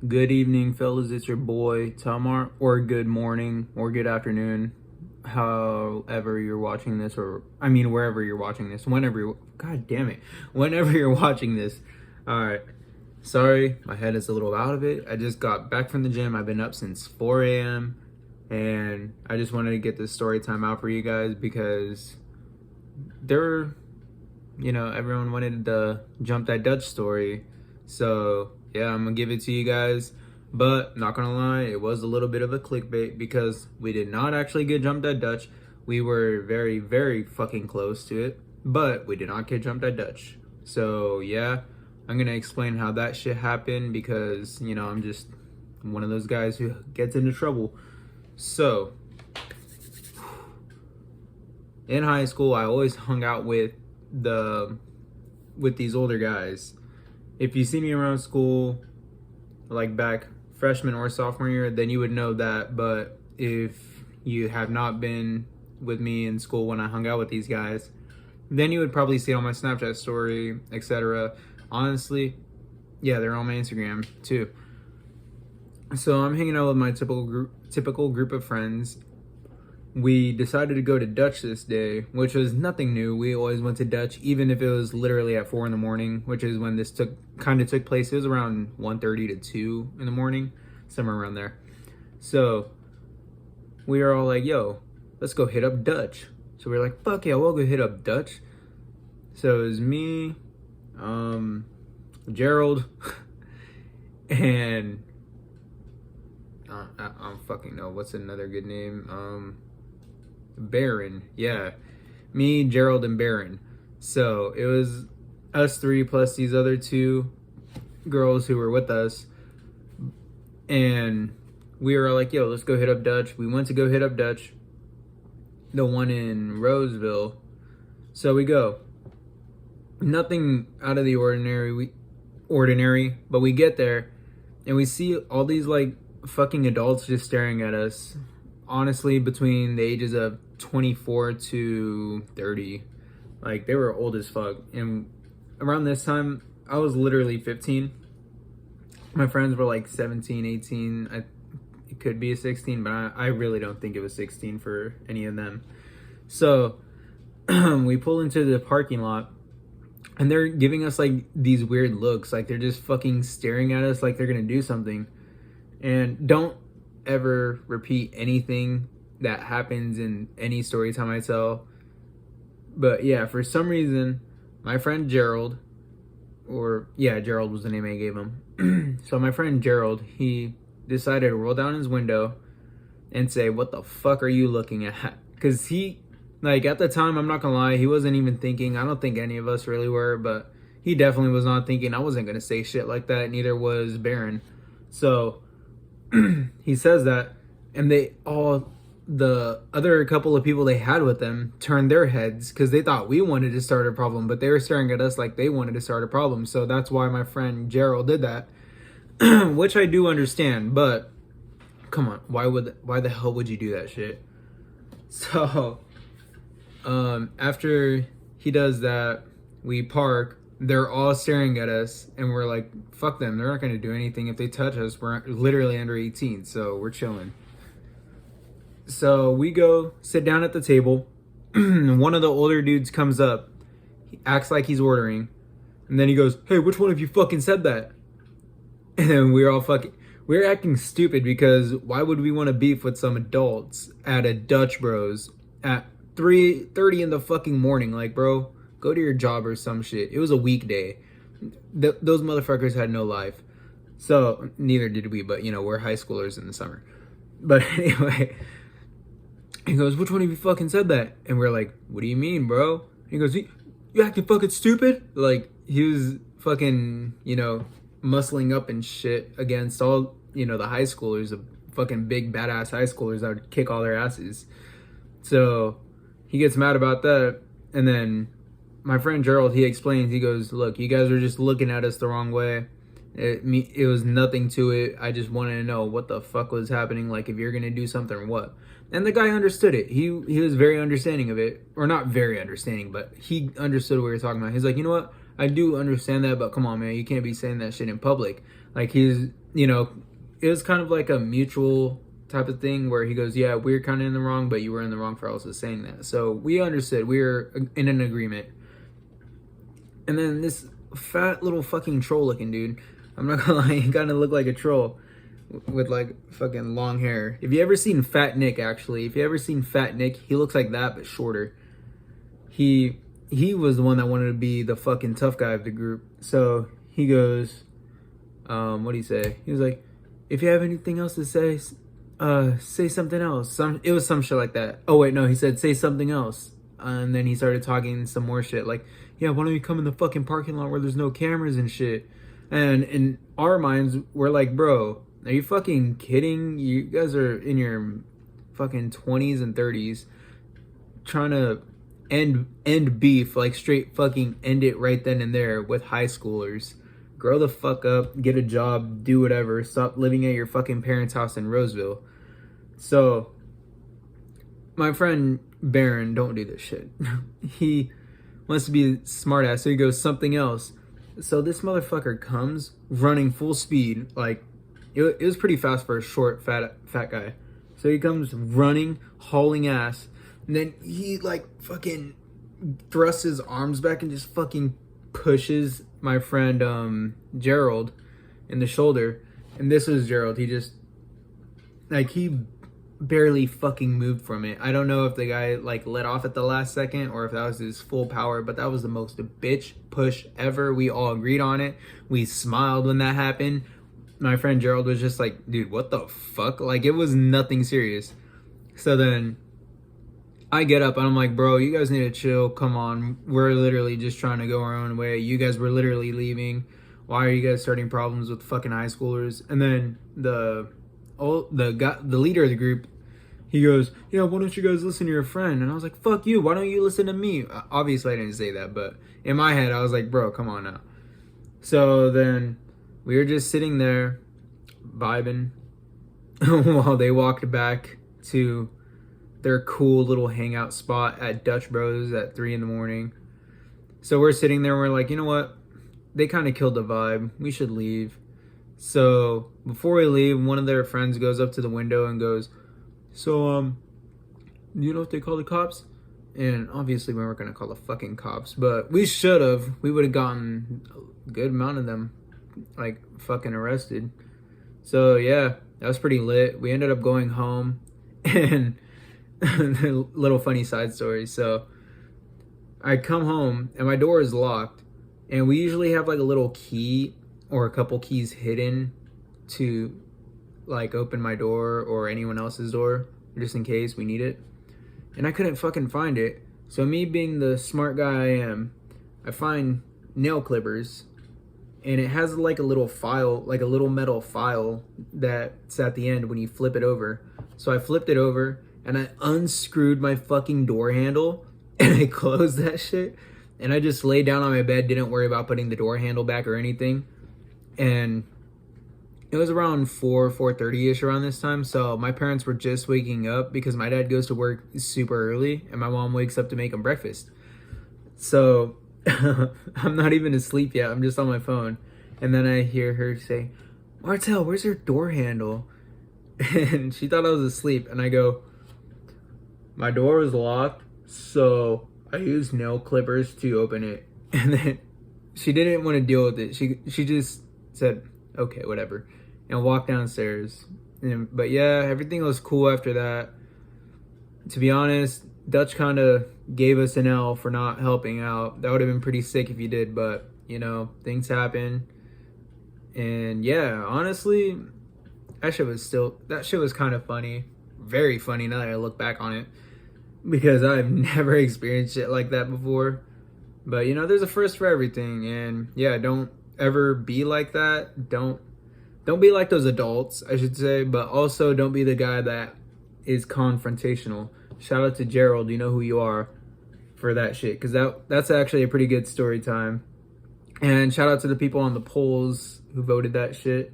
Good evening, fellas. It's your boy Tamar, or good morning, or good afternoon, however you're watching this, or I mean, wherever you're watching this, God damn it, whenever you're watching this. All right. Sorry, my head is a little out of it. I just got back from the gym. I've been up since 4 a.m. and I just wanted to get this story time out for you guys because there, everyone wanted the jump that Dutch story. So yeah, I'm gonna give it to you guys. But not gonna lie, it was a little bit of a clickbait because we did not actually get jumped at Dutch. We were very, very fucking close to it, but we did not get jumped at Dutch. So yeah, I'm gonna explain how that shit happened because I'm just one of those guys who gets into trouble. So in high school, I always hung out with these older guys. If you see me around school, like back freshman or sophomore year, then you would know that. But if you have not been with me in school when I hung out with these guys, then you would probably see it on my Snapchat story, etc. Honestly, yeah, they're on my Instagram too. So I'm hanging out with my typical group of friends. We decided to go to Dutch this day, which was nothing new. We always went to Dutch, even if it was literally at 4 in the morning, which is when this took place. It was around 1:30 to 2 in the morning, somewhere around there. So we were all like, yo, let's go hit up Dutch. So we were like, fuck yeah, we'll go hit up Dutch. So it was me, Gerald, and I don't fucking know what's another good name. Baron, yeah, me, Gerald, and Baron. So it was us three plus these other two girls who were with us, and we were like, "Yo, let's go hit up Dutch." We went to go hit up Dutch, the one in Roseville. So we go. Nothing out of the ordinary, but we get there, and we see all these like fucking adults just staring at us. Honestly, between the ages of 24 to 30. Like, they were old as fuck. And around this time, I was literally 15. My friends were like 17, 18. It could be a 16, but I really don't think it was 16 for any of them. So we pull into the parking lot, and they're giving us like these weird looks. Like, they're just fucking staring at us like they're gonna do something. And don't ever repeat anything that happens in any story time I tell. But yeah, for some reason, my friend Gerald, Gerald was the name I gave him. So my friend Gerald, he decided to roll down his window and say, "What the fuck are you looking at?" Because he, like, at the time, I'm not gonna lie, he wasn't even thinking. I don't think any of us really were, but he definitely was not thinking. I wasn't gonna say shit like that. Neither was Baron. So he says that, and the other couple of people they had with them turned their heads because they thought we wanted to start a problem, but they were staring at us like they wanted to start a problem. So that's why my friend Gerald did that, which I do understand. But come on, why the hell would you do that shit? So after he does that, we park. They're all staring at us, and we're like, fuck them. They're not going to do anything. If they touch us, we're literally under 18, so we're chilling. So we go sit down at the table. One of the older dudes comes up. He acts like he's ordering. And then he goes, "Hey, which one of you fucking said that?" And we're acting stupid because why would we want to beef with some adults at a Dutch Bros at 3:30 in the fucking morning? Like, bro, go to your job or some shit. It was a weekday. Those motherfuckers had no life. So neither did we, but we're high schoolers in the summer. But anyway, he goes, "Which one of you fucking said that?" And we're like, "What do you mean, bro?" He goes, "You acting fucking stupid?" Like, he was fucking, muscling up and shit against all, the high schoolers, the fucking big badass high schoolers that would kick all their asses. So he gets mad about that. And then my friend Gerald, he explains, he goes, "Look, you guys are just looking at us the wrong way. It was nothing to it. I just wanted to know what the fuck was happening. Like, if you're gonna do something or what." And the guy understood it. He was very understanding of it, or not very understanding, but he understood what we were talking about. He's like, "You know what? I do understand that, but come on, man, you can't be saying that shit in public." Like, you know, it was kind of like a mutual type of thing where he goes, yeah, we're kind of in the wrong, but you were in the wrong for also saying that. So we understood. We were in an agreement. And then this fat little fucking troll looking dude, I'm not gonna lie, he kind of looked like a troll with like fucking long hair. If you ever seen Fat Nick, actually, if you ever seen Fat Nick, he looks like that but shorter. He was the one that wanted to be the fucking tough guy of the group. So he goes, what do you say? He was like, if you have anything else to say, say something else. It was some shit like that. Oh wait, no, he said say something else. And then he started talking some more shit like, yeah, why don't you come in the fucking parking lot where there's no cameras and shit? And in our minds, we're like, bro, are you fucking kidding? You guys are in your fucking 20s and 30s trying to end beef, like straight fucking end it right then and there with high schoolers. Grow the fuck up, get a job, do whatever. Stop living at your fucking parents' house in Roseville. So, my friend Baron, don't do this shit. He wants to be smart ass, so he goes something else. So this motherfucker comes running full speed, like it was pretty fast for a short fat guy. So he comes running, hauling ass, and then he like fucking thrusts his arms back and just fucking pushes my friend Gerald in the shoulder. And this was Gerald. He just like he barely fucking moved from it. I don't know if the guy like let off at the last second or if that was his full power, but that was the most bitch push ever. We all agreed on it. We smiled when that happened. My friend Gerald was just like, dude, what the fuck? Like, it was nothing serious. So then I get up and I'm like, bro, you guys need to chill. Come on. We're literally just trying to go our own way. You guys were literally leaving. Why are you guys starting problems with fucking high schoolers? And then the leader of the group, he goes, yeah, why don't you guys listen to your friend? And I was like, fuck you. Why don't you listen to me? Obviously, I didn't say that, but in my head, I was like, bro, come on now. So then we were just sitting there vibing while they walked back to their cool little hangout spot at Dutch Bros at 3 a.m. So we're sitting there and we're like, you know what? They kind of killed the vibe. We should leave. So before we leave, one of their friends goes up to the window and goes, so, you know what they call the cops? And obviously we weren't going to call the fucking cops, but we should have. We would have gotten a good amount of them, like, fucking arrested. So, yeah, that was pretty lit. We ended up going home, and little funny side story. So, I come home, and my door is locked, and we usually have, like, a little key or a couple keys hidden to like open my door or anyone else's door just in case we need it, and I couldn't fucking find it. So me being the smart guy I am, I find nail clippers, and it has like a little file, like a little metal file that's at the end when you flip it over. So I flipped it over and I unscrewed my fucking door handle and I closed that shit, and I just laid down on my bed, didn't worry about putting the door handle back or anything. And it was around 4:30ish around this time. So my parents were just waking up because my dad goes to work super early and my mom wakes up to make him breakfast. So I'm not even asleep yet. I'm just on my phone. And then I hear her say, Martel, where's your door handle? And she thought I was asleep. And I go, my door was locked, so I used nail clippers to open it. And then she didn't want to deal with it. She just said, okay, whatever, and walked downstairs. But yeah, everything was cool after that. To be honest, Dutch kind of gave us an L for not helping out. That would have been pretty sick if he did, but you know, things happen. And yeah, honestly, that shit was kind of funny. Very funny now that I look back on it, because I've never experienced shit like that before. But you know, there's a first for everything, and yeah, don't ever be like that. Don't be like those adults, I should say, but also don't be the guy that is confrontational. Shout out to Gerald, you know who you are, for that shit, because that's actually a pretty good story time. And shout out to the people on the polls who voted that shit.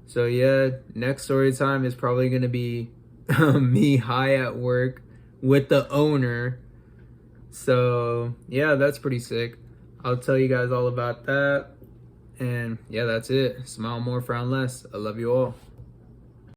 So yeah, next story time is probably gonna be me high at work with the owner. So yeah, that's pretty sick. I'll tell you guys all about that. And yeah, that's it. Smile more, frown less. I love you all.